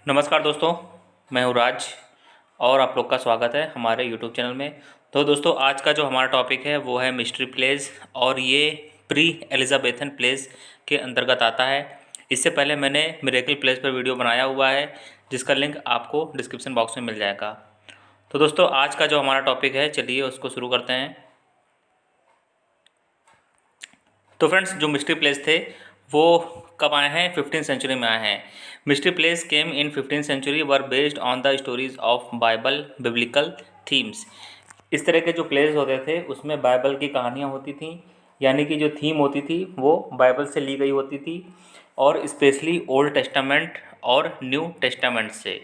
नमस्कार दोस्तों, मैं हूँ राज और आप लोग का स्वागत है हमारे यूट्यूब चैनल में। तो दोस्तों, आज का जो हमारा टॉपिक है वो है मिस्ट्री प्लेस और ये प्री एलिज़ाबेथन प्लेस के अंतर्गत आता है। इससे पहले मैंने मिरेकल प्लेस पर वीडियो बनाया हुआ है जिसका लिंक आपको डिस्क्रिप्शन बॉक्स में मिल जाएगा। तो दोस्तों, आज का जो हमारा टॉपिक है, चलिए उसको शुरू करते हैं। तो फ्रेंड्स, जो मिस्ट्री प्लेस थे वो कब आए हैं? 15th सेंचुरी में आए हैं। Mystery plays came in 15th century were based on the stories of Bible biblical themes. इस तरह के जो प्लेस होते थे उसमें बाइबल की कहानियाँ होती थी, यानी कि जो थीम होती थी वो बाइबल से ली गई होती थी और स्पेशली ओल्ड टेस्टामेंट और न्यू टेस्टामेंट से।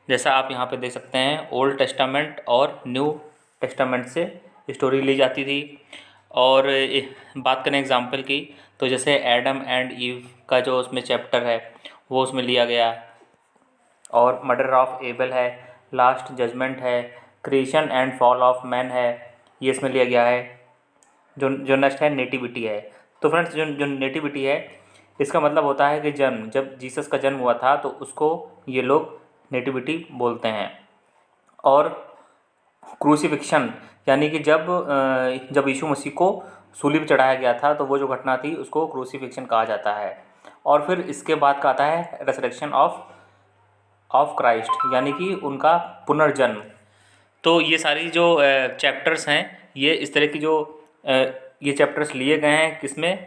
जैसा आप यहाँ पे देख सकते हैं, ओल्ड टेस्टामेंट और न्यू टेस्टामेंट से स्टोरी ली जाती थी। और बात करें एग्जाम्पल की, तो जैसे एडम एंड ईव का जो उसमें चैप्टर है वो उसमें लिया गया, और मर्डर ऑफ एबल है, लास्ट जजमेंट है, creation and fall of man है, ये इसमें लिया गया है। जो नेक्स्ट है नेटिविटी है। तो फ्रेंड्स, जो जो नेटिविटी है इसका मतलब होता है कि जन्म, जब जीसस का जन्म हुआ था तो उसको ये लोग नेटिविटी बोलते हैं। और क्रूसिफिक्शन, यानी कि जब यीशु मसीह को सूली पर चढ़ाया गया था तो वो जो घटना थी उसको क्रूसिफिक्शन कहा जाता है। और फिर इसके बाद का आता है रेसरेक्शन ऑफ क्राइस्ट, यानी कि उनका पुनर्जन्म। तो ये सारी जो चैप्टर्स हैं, ये इस तरह की जो ये चैप्टर्स लिए गए हैं किसमें?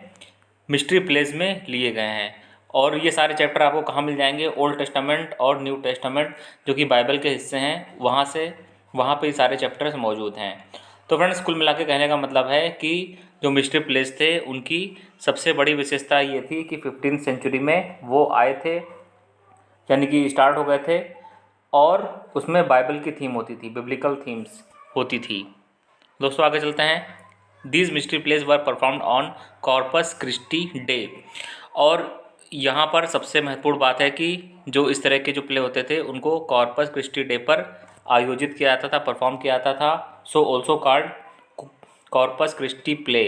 मिस्ट्री प्लेस में लिए गए हैं। और ये सारे चैप्टर आपको कहाँ मिल जाएंगे? ओल्ड टेस्टामेंट और न्यू टेस्टामेंट, जो कि बाइबल के हिस्से हैं, वहाँ पे ये सारे चैप्टर्स मौजूद हैं। तो फ्रेंड्स, कुल मिला के कहने का मतलब है कि जो मिस्ट्री प्लेस थे उनकी सबसे बड़ी विशेषता ये थी कि 15th सेंचुरी में वो आए थे, यानी कि स्टार्ट हो गए थे, और उसमें बाइबल की थीम होती थी, बिब्लिकल थीम्स होती थी। दोस्तों, आगे चलते हैं। These mystery plays were performed on Corpus Christi day. और यहाँ पर सबसे महत्वपूर्ण बात है कि जो इस तरह के जो प्ले होते थे उनको कॉर्पस क्रिस्टी डे पर आयोजित किया जाता था, परफॉर्म किया जाता था। So also called Corpus Christi play.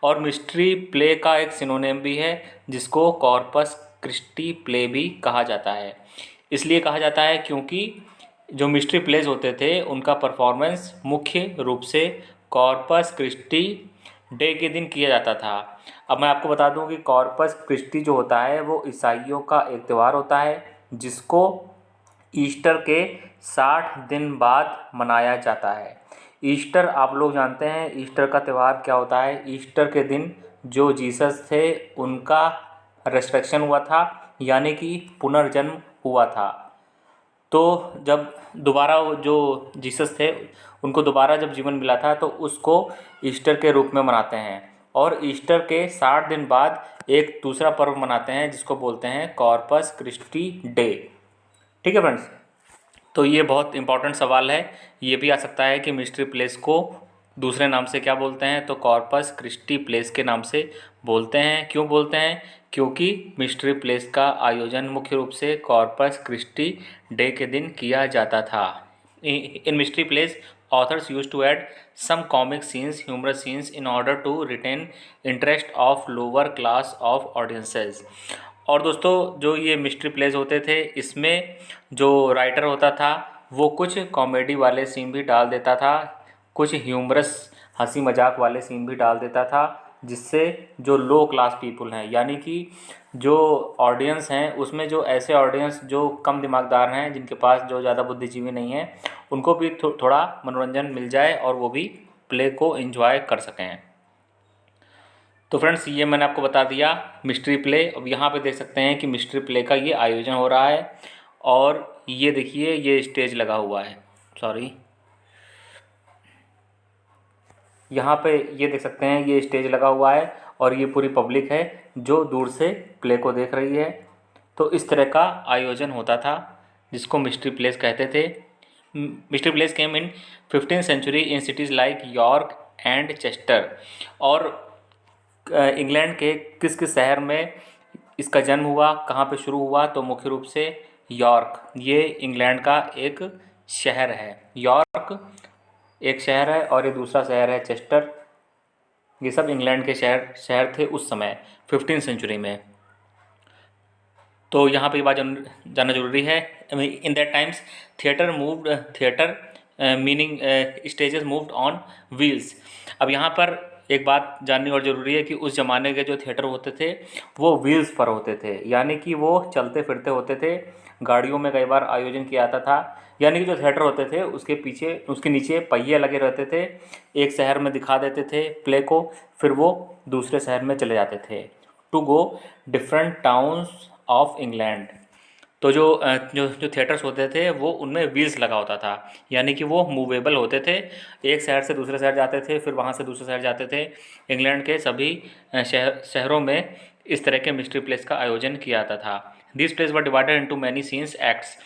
और मिस्ट्री प्ले का एक सिनोनिम भी है जिसको कॉर्पस क्रिस्टी प्ले भी कहा जाता है। इसलिए कहा जाता है क्योंकि जो मिस्ट्री प्लेस होते थे उनका परफॉर्मेंस मुख्य रूप से कॉर्पस क्रिस्टी डे के दिन किया जाता था। अब मैं आपको बता दूं कि कॉर्पस क्रिस्टी जो होता है वो ईसाइयों का एक त्यौहार होता है जिसको ईस्टर के 60 दिन बाद मनाया जाता है। ईस्टर आप लोग जानते हैं, ईस्टर का त्यौहार क्या होता है? ईस्टर के दिन जो जीसस थे उनका रेस्ट्रक्शन हुआ था, यानी कि पुनर्जन्म हुआ था। तो जब दोबारा जो जीसस थे उनको दोबारा जब जीवन मिला था तो उसको ईस्टर के रूप में मनाते हैं। और ईस्टर के 60 दिन बाद एक दूसरा पर्व मनाते हैं जिसको बोलते हैं कॉर्पस क्रिस्टी डे। ठीक है फ्रेंड्स, तो ये बहुत इंपॉर्टेंट सवाल है। ये भी आ सकता है कि मिस्ट्री प्लेस को दूसरे नाम से क्या बोलते हैं? तो कॉर्पस क्रिस्टी प्लेस के नाम से बोलते हैं। क्यों बोलते हैं? क्योंकि मिस्ट्री प्लेस का आयोजन मुख्य रूप से कॉर्पस क्रिस्टी डे के दिन किया जाता था। इन mystery plays authors used to add some comic scenes, humorous scenes in order to retain interest of lower class of audiences। और दोस्तों, जो ये मिस्ट्री प्लेस होते थे इसमें जो राइटर होता था वो कुछ कॉमेडी वाले सीन भी डाल देता था, कुछ ह्यूमरस हंसी मजाक वाले सीन भी डाल देता था, जिससे जो लो क्लास पीपल हैं, यानी कि जो ऑडियंस हैं उसमें जो ऐसे ऑडियंस जो कम दिमागदार हैं, जिनके पास जो ज़्यादा बुद्धिजीवी नहीं है, उनको भी थोड़ा मनोरंजन मिल जाए और वो भी प्ले को एंजॉय कर सकें। तो फ्रेंड्स, ये मैंने आपको बता दिया मिस्ट्री प्ले। अब यहाँ पे देख सकते हैं कि मिस्ट्री प्ले का ये आयोजन हो रहा है, और ये देखिए ये स्टेज लगा हुआ है, सॉरी, यहाँ पे ये देख सकते हैं ये स्टेज लगा हुआ है और ये पूरी पब्लिक है जो दूर से प्ले को देख रही है। तो इस तरह का आयोजन होता था जिसको मिस्ट्री प्लेस कहते थे। Mystery plays came in 15th century in cities like York and Chester. और इंग्लैंड के किस किस शहर में इसका जन्म हुआ, कहाँ पे शुरू हुआ? तो मुख्य रूप से यॉर्क, ये इंग्लैंड का एक शहर है। यॉर्क एक शहर है और ये दूसरा शहर है चेस्टर। ये सब इंग्लैंड के शहर थे उस समय 15th सेंचुरी में। तो यहाँ पे ये बात जानना जरूरी है। In that times theatre meaning stages moved on wheels. अब यहाँ पर एक बात जाननी और ज़रूरी है कि उस ज़माने के जो थिएटर होते थे वो व्हील्स पर होते थे, यानी कि वो चलते फिरते होते थे। गाड़ियों में कई बार आयोजन किया जाता था, यानी कि जो थिएटर होते थे उसके पीछे उसके नीचे पहिए लगे रहते थे। एक शहर में दिखा देते थे प्ले को, फिर वो दूसरे शहर में चले जाते थे to go different towns of England. तो जो थिएटर्स होते थे वो उनमें व्हील्स लगा होता था, यानी कि वो मूवेबल होते थे। एक शहर से दूसरे शहर जाते थे, फिर वहाँ से दूसरे शहर जाते थे। इंग्लैंड के सभी शहरों में इस तरह के मिस्ट्री प्लेस का आयोजन किया जाता था। This plays were divided into many scenes acts.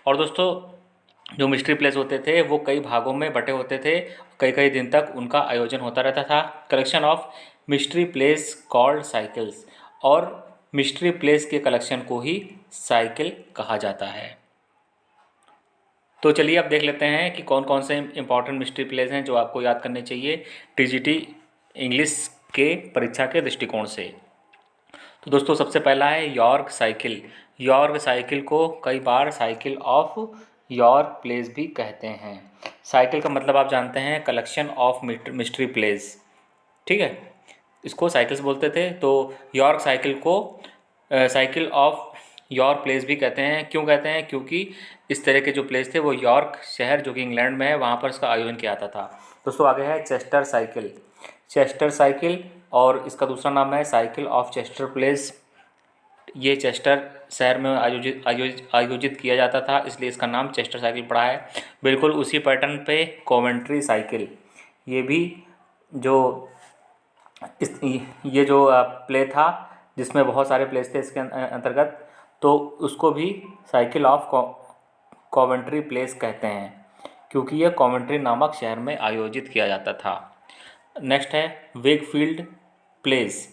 और दोस्तों जो मिस्ट्री प्लेस होते थे वो कई भागों में बटे होते थे, कई कई दिन तक उनका आयोजन होता रहता था। Collection of mystery place called cycles, और मिस्ट्री प्लेस के कलेक्शन को ही साइकिल कहा जाता है। तो चलिए अब देख लेते हैं कि कौन कौन से इंपॉर्टेंट मिस्ट्री प्लेस हैं जो आपको याद करने चाहिए टीजीटी इंग्लिश के परीक्षा के दृष्टिकोण से। तो दोस्तों सबसे पहला है यॉर्क साइकिल। यॉर्क साइकिल को कई बार साइकिल ऑफ यॉर्क प्लेस भी कहते हैं। साइकिल का मतलब आप जानते हैं कलेक्शन ऑफ मिस्ट्री प्लेस, ठीक है, इसको साइकिल्स बोलते थे। तो यॉर्क साइकिल को साइकिल ऑफ यॉर्क प्लेस भी कहते हैं। क्यों कहते हैं? क्योंकि इस तरह के जो प्लेस थे वो यॉर्क शहर जो कि इंग्लैंड में है वहाँ पर इसका आयोजन किया जाता था। दोस्तों आगे है चेस्टर साइकिल। चेस्टर साइकिल, और इसका दूसरा नाम है साइकिल ऑफ चेस्टर प्लेस। ये चेस्टर शहर में आयोजित किया जाता था, इसलिए इसका नाम चेस्टर साइकिल पड़ा है। बिल्कुल उसी पैटर्न पे कोवेंट्री साइकिल, ये भी जो ये जो प्ले था जिसमें बहुत सारे प्लेस थे इसके अंतर्गत, तो उसको भी साइकिल ऑफ कोवेंट्री प्लेस कहते हैं, क्योंकि यह कोवेंट्री नामक शहर में आयोजित किया जाता था। नेक्स्ट है वेकफील्ड प्लेस।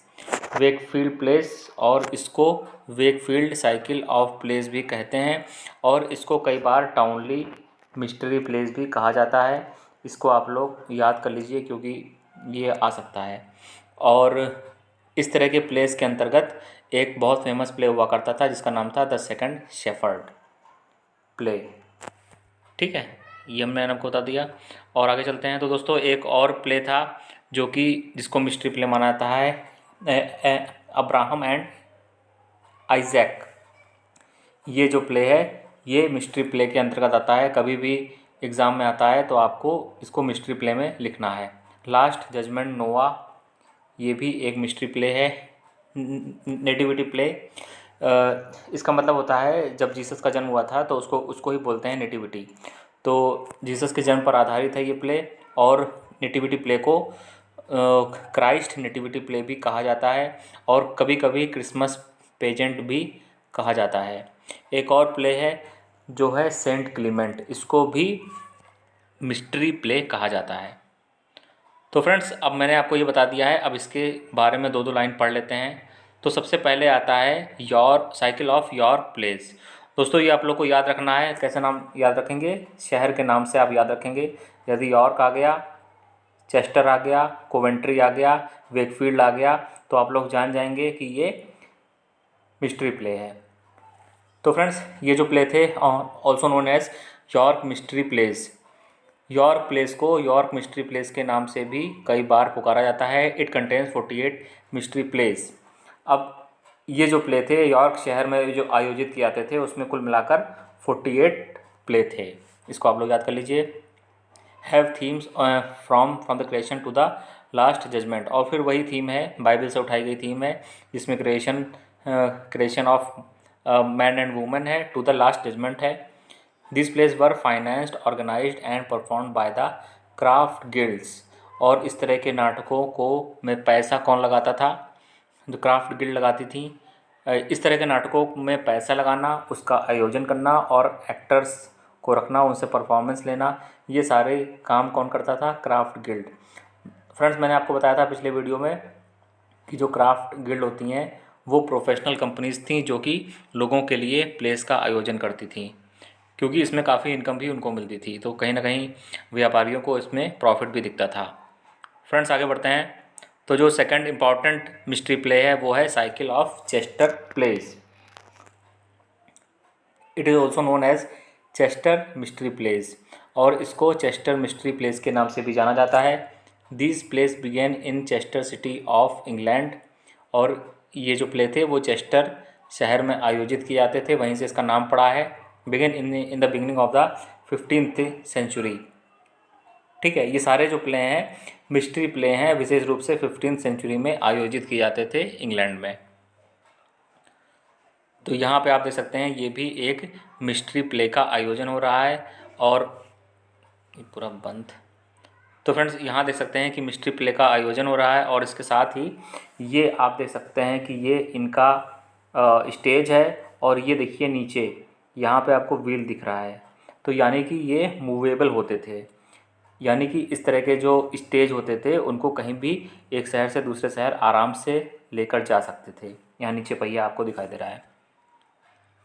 वेकफील्ड प्लेस, और इसको वेकफील्ड साइकिल ऑफ प्लेस भी कहते हैं, और इसको कई बार टाउनली मिस्ट्री प्लेस भी कहा जाता है। इसको आप लोग याद कर लीजिए क्योंकि ये आ सकता है। और इस तरह के प्लेस के अंतर्गत एक बहुत फेमस प्ले हुआ करता था जिसका नाम था द सेकंड शेफर्ड प्ले, ठीक है, ये मैंने आपको बता दिया। और आगे चलते हैं। तो दोस्तों एक और प्ले था जो कि जिसको मिस्ट्री प्ले माना जाता है, अब्राहम एंड आइजैक। ये जो प्ले है ये मिस्ट्री प्ले के अंतर्गत आता है। कभी भी एग्ज़ाम में आता है तो आपको इसको मिस्ट्री प्ले में लिखना है। लास्ट जजमेंट नोआ, ये भी एक मिस्ट्री प्ले है। नेटिविटी प्ले, इसका मतलब होता है जब जीसस का जन्म हुआ था तो उसको ही बोलते हैं नेटिविटी। तो जीसस के जन्म पर आधारित है ये प्ले, और नेटिविटी प्ले को क्राइस्ट नेटिविटी प्ले भी कहा जाता है, और कभी कभी क्रिसमस पेजेंट भी कहा जाता है। एक और प्ले है जो है सेंट क्लीमेंट, इसको भी मिस्ट्री प्ले कहा जाता है। तो फ्रेंड्स अब मैंने आपको ये बता दिया है, अब इसके बारे में दो दो लाइन पढ़ लेते हैं। तो सबसे पहले आता है York cycle of York place. दोस्तों ये आप लोग को याद रखना है। कैसे नाम याद रखेंगे? शहर के नाम से आप याद रखेंगे। यदि यॉर्क आ गया, चेस्टर आ गया, कोवेंट्री आ गया, वेकफील्ड आ गया, तो आप लोग जान जाएंगे कि ये मिस्ट्री प्ले है। तो फ्रेंड्स ये जो प्ले थे also known as York mystery plays. York plays को यॉर्क मिस्ट्री प्लेस के नाम से भी कई बार पुकारा जाता है। It contains 48 mystery plays. अब ये जो प्ले थे यॉर्क शहर में जो आयोजित किए जाते थे उसमें कुल मिलाकर 48 प्ले थे। इसको आप लोग याद कर लीजिए। Have themes from the creation to the last judgement, और फिर वही थीम है, बाइबल से उठाई गई थीम है, जिसमें creation of man and women है, टू द लास्ट जजमेंट है। This plays were financed, organised and performed by the craft guilds. और इस तरह के नाटकों को में पैसा कौन लगाता था? जो क्राफ्ट गिल्ड लगाती थी। इस तरह के नाटकों में पैसा लगाना, उसका आयोजन करना और एक्टर्स को रखना, उनसे परफॉर्मेंस लेना, ये सारे काम कौन करता था? Craft guild. फ्रेंड्स मैंने आपको बताया था पिछले वीडियो में कि जो क्राफ्ट गिल्ड होती हैं वो प्रोफेशनल कंपनीज थी जो कि लोगों के लिए प्लेस का आयोजन करती थी, क्योंकि इसमें काफ़ी इनकम भी उनको मिलती थी, तो कहीं ना कहीं व्यापारियों को इसमें प्रॉफिट भी दिखता था। फ्रेंड्स आगे बढ़ते हैं। तो जो सेकंड इम्पॉर्टेंट मिस्ट्री प्ले है वो है cycle of Chester plays. It is also known as Chester mystery plays, और इसको चेस्टर मिस्ट्री प्लेस के नाम से भी जाना जाता है। This plays began in Chester city of England, और ये जो प्ले थे वो चेस्टर शहर में आयोजित किए जाते थे, वहीं से इसका नाम पड़ा है। Began in the beginning of the 15th century. ठीक है, ये सारे जो प्ले हैं मिस्ट्री प्ले हैं, विशेष रूप से 15th सेंचुरी में आयोजित किए जाते थे इंग्लैंड में। तो यहाँ पे आप देख सकते हैं ये भी एक मिस्ट्री प्ले का आयोजन हो रहा है, और ये पूरा बंद। तो फ्रेंड्स यहाँ देख सकते हैं कि मिस्ट्री प्ले का आयोजन हो रहा है, और इसके साथ ही ये आप देख सकते हैं कि ये इनका स्टेज है, और ये देखिए नीचे यहाँ पे आपको व्हील दिख रहा है। तो यानी कि ये मूवेबल होते थे, यानी कि इस तरह के जो स्टेज होते थे उनको कहीं भी एक शहर से दूसरे शहर आराम से लेकर जा सकते थे। यहाँ नीचे पहिया आपको दिखाई दे रहा है।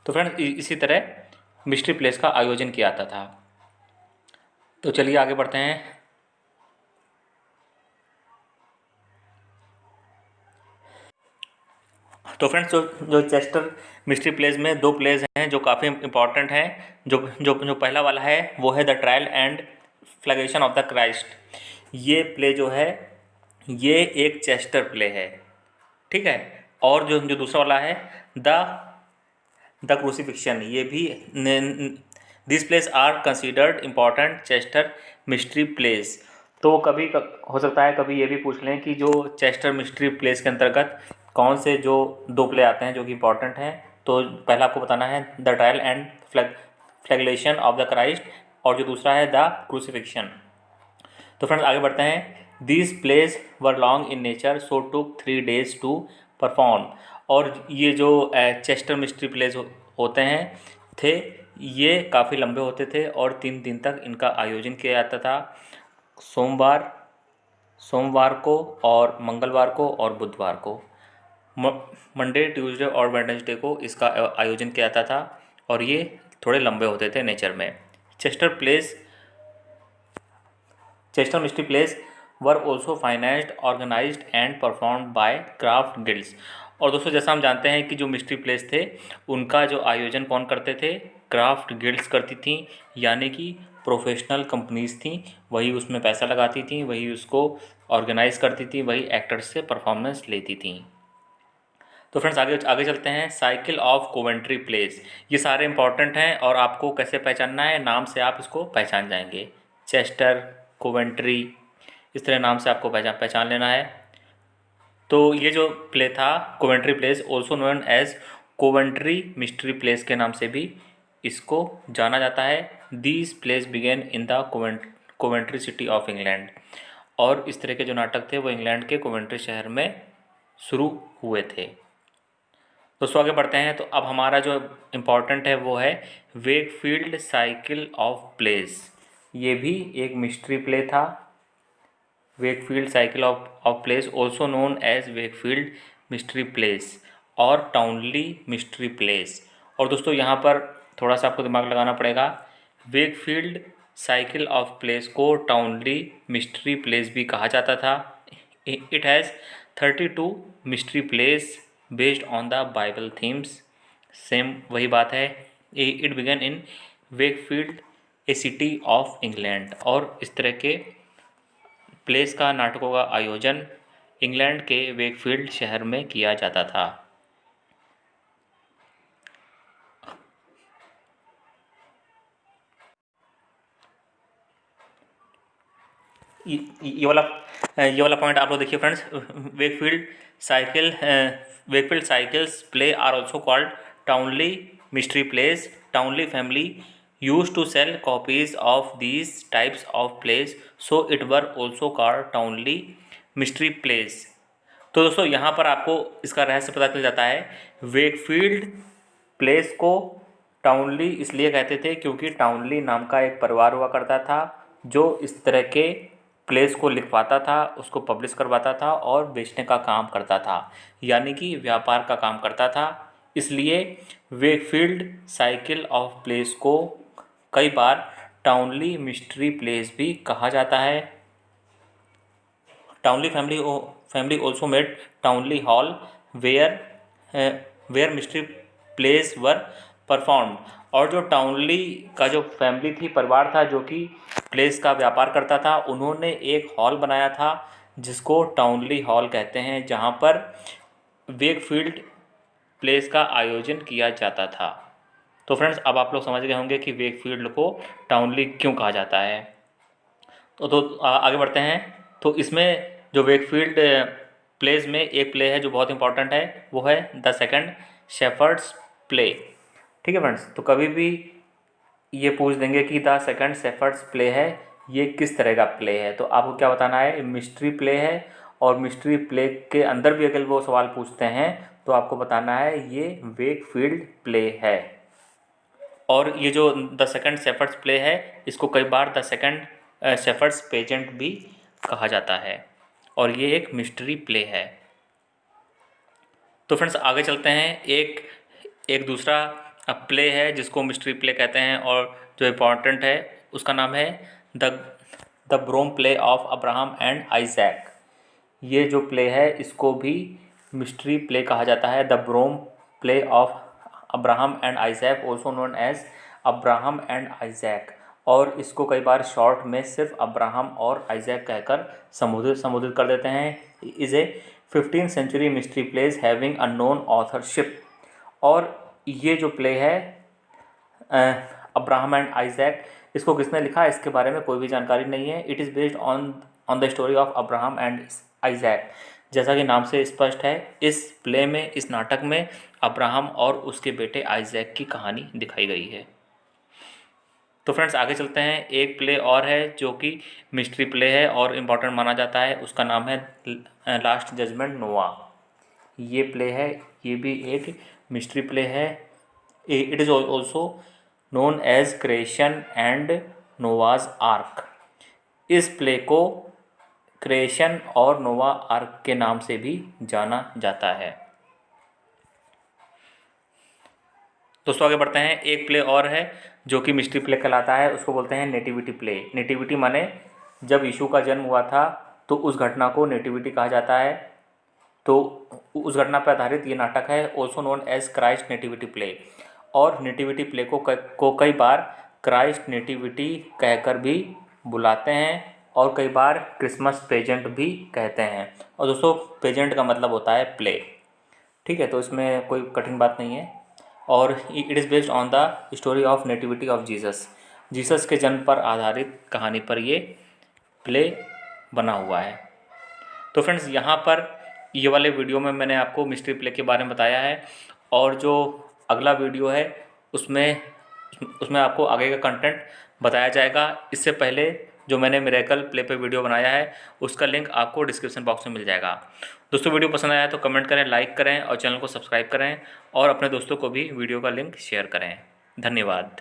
तो फ्रेंड्स इसी तरह मिस्ट्री प्लेस का आयोजन किया जाता था। तो चलिए आगे बढ़ते हैं। तो फ्रेंड्स जो चेस्टर मिस्ट्री प्लेस में दो प्लेस हैं जो काफ़ी इंपॉर्टेंट हैं। जो जो जो पहला वाला है वो है the trial and flagellation of the Christ. ये प्ले जो है ये एक चेस्टर प्ले है, ठीक है। और जो जो दूसरा वाला है द क्रूसिफिक्शन, ये भी this plays are considered important Chester mystery plays. तो कभी हो सकता है कभी ये भी पूछ लें कि जो चेस्टर मिस्ट्री प्लेस के अंतर्गत कौन से जो दो प्ले आते हैं जो कि इंपॉर्टेंट हैं। तो पहला आपको बताना है the trial and flagellation of the Christ, और जो दूसरा है द क्रूसिफिक्शन। तो फ्रेंड्स आगे बढ़ते हैं। These plays were long in nature so took 3 days to perform. और ये जो चेस्टर मिस्ट्री प्लेज होते हैं थे ये काफ़ी लंबे होते थे, और 3 दिन तक इनका आयोजन किया जाता था। सोमवार को और मंगलवार को और बुधवार को, मंडे ट्यूसडे और वेडनेसडे को इसका आयोजन किया जाता था, और ये थोड़े लंबे होते थे नेचर में। Chester mystery plays were also financed, organised and performed by craft guilds. और दोस्तों जैसा हम जानते हैं कि जो मिस्ट्री प्लेस थे उनका जो आयोजन कौन करते थे, क्राफ्ट गिल्ड्स करती थी, यानी कि प्रोफेशनल कंपनीज थी, वही उसमें पैसा लगाती थी, वही उसको ऑर्गेनाइज करती थी, वही एक्टर्स से परफॉर्मेंस लेती थी। तो फ्रेंड्स आगे आगे चलते हैं। साइकिल ऑफ कोवेंट्री प्लेस, ये सारे इंपॉर्टेंट हैं, और आपको कैसे पहचानना है, नाम से आप इसको पहचान जाएंगे। चेस्टर, कोवेंट्री, इस तरह नाम से आपको पहचान लेना है। तो ये जो प्ले था Coventry plays, also known as Coventry mystery plays के नाम से भी इसको जाना जाता है। These plays began in the Coventry city of England. और इस तरह के जो नाटक थे वो इंग्लैंड के कोवेंट्री शहर में शुरू हुए थे। दोस्तों आगे बढ़ते हैं। तो अब हमारा जो इम्पोर्टेंट है वो है वेकफील्ड साइकिल ऑफ प्लेस। ये भी एक मिस्ट्री प्ले था। Wakefield cycle of plays also known as Wakefield mystery plays और टाउनली मिस्ट्री प्लेस। और दोस्तों यहाँ पर थोड़ा सा आपको दिमाग लगाना पड़ेगा। वेकफील्ड साइकिल ऑफ प्लेस को टाउनली मिस्ट्री प्लेस भी कहा जाता था। It has 32 mystery place based on the Bible themes. Same वही बात है। It began in Wakefield A city of England. और इस तरह के प्लेस का नाटकों का आयोजन इंग्लैंड के वेकफील्ड शहर में किया जाता था। ये वाला पॉइंट आप लोग देखिए friends. Wakefield cycle plays are also called Towneley mystery plays. Towneley family use to sell copies of these types of plays, so it were also called Towneley mystery plays. तो दोस्तों यहाँ पर आपको इसका रहस्य पता चल जाता है। वेकफील्ड प्लेस को टाउनली इसलिए कहते थे क्योंकि टाउनली नाम का एक परिवार हुआ करता था जो इस तरह के प्लेस को लिखवाता था, उसको पब्लिश करवाता था और बेचने का काम करता था, यानी कि व्यापार का काम करता था। इसलिए वेकफील्ड साइकिल ऑफ प्लेस को कई बार टाउनली मिस्ट्री प्लेस भी कहा जाता है। Towneley family also made Towneley hall where mystery plays were performed. और जो टाउनली का जो फैमिली थी, परिवार था, जो कि प्लेस का व्यापार करता था, उन्होंने एक हॉल बनाया था जिसको टाउनली हॉल कहते हैं, जहाँ पर वेकफील्ड प्लेस का आयोजन किया जाता था। तो फ्रेंड्स, अब आप लोग समझ गए होंगे कि वेकफील्ड को टाउनली क्यों कहा जाता है। आगे बढ़ते हैं। तो इसमें जो वेकफील्ड प्लेस में एक प्ले है जो बहुत इंपॉर्टेंट है, वो है द सेकंड शेफर्ड्स प्ले। ठीक है फ्रेंड्स, तो कभी भी ये पूछ देंगे कि द सेकंड शेफर्ड्स प्ले है, ये किस तरह का प्ले है, तो आपको क्या बताना है, मिस्ट्री प्ले है। और मिस्ट्री प्ले के अंदर भी अगर वो सवाल पूछते हैं तो आपको बताना है ये वेकफील्ड प्ले है। और ये जो द सेकंड शेफर्ड्स प्ले है, इसको कई बार द सेकंड शेफर्ड्स पेजेंट भी कहा जाता है, और ये एक मिस्ट्री प्ले है। तो फ्रेंड्स, आगे चलते हैं। एक दूसरा प्ले है जिसको मिस्ट्री प्ले कहते हैं, और जो इम्पॉर्टेंट है उसका नाम है the Brome play of Abraham and Isaac. ये जो प्ले है इसको भी मिस्ट्री प्ले कहा जाता है, the Brome play of Abraham and Isaac, also known as Abraham and Isaac. और इसको कई बार शॉर्ट में सिर्फ अब्राहम और आइजैक कहकर संबोधित कर देते हैं। Is a 15th century mystery plays having a known authorship. और ये जो प्ले है अब्राहम एंड आइजैक, इसको किसने लिखा इसके बारे में कोई भी जानकारी नहीं है। It is based on the story of Abraham and Isaac. जैसा कि नाम से स्पष्ट है, इस प्ले में, इस नाटक में अब्राहम और उसके बेटे आइजैक की कहानी दिखाई गई है। तो फ्रेंड्स, आगे चलते हैं। एक प्ले और है जो कि मिस्ट्री प्ले है और इम्पॉर्टेंट माना जाता है, उसका नाम है लास्ट जजमेंट नोआ। ये प्ले है, ये भी एक मिस्ट्री प्ले है। It is also known as creation and Noah's ark. इस प्ले को क्रिएशन और नोवा आर्क के नाम से भी जाना जाता है। दोस्तों, आगे बढ़ते हैं। एक प्ले और है जो कि मिस्ट्री प्ले कहलाता है, उसको बोलते हैं नेटिविटी प्ले। नेटिविटी माने जब यीशु का जन्म हुआ था तो उस घटना को नेटिविटी कहा जाता है। तो उस घटना पर आधारित ये नाटक है, also known as Christ nativity play. और नेटिविटी प्ले को कई बार क्राइस्ट नेटिविटी कहकर भी बुलाते हैं, और कई बार क्रिसमस पेजेंट भी कहते हैं। और दोस्तों, पेजेंट का मतलब होता है प्ले। ठीक है, तो इसमें कोई कठिन बात नहीं है। और it is based on the story of nativity of Jesus. Jesus के जन्म पर आधारित कहानी पर ये प्ले बना हुआ है। तो फ्रेंड्स, यहाँ पर ये वाले वीडियो में मैंने आपको मिस्ट्री प्ले के बारे में बताया है, और जो अगला वीडियो है उसमें आपको आगे का कंटेंट बताया जाएगा। इससे पहले जो मैंने मिरेकल प्ले पे वीडियो बनाया है उसका लिंक आपको डिस्क्रिप्शन बॉक्स में मिल जाएगा। दोस्तों, वीडियो पसंद आया तो कमेंट करें, लाइक करें और चैनल को सब्सक्राइब करें, और अपने दोस्तों को भी वीडियो का लिंक शेयर करें। धन्यवाद।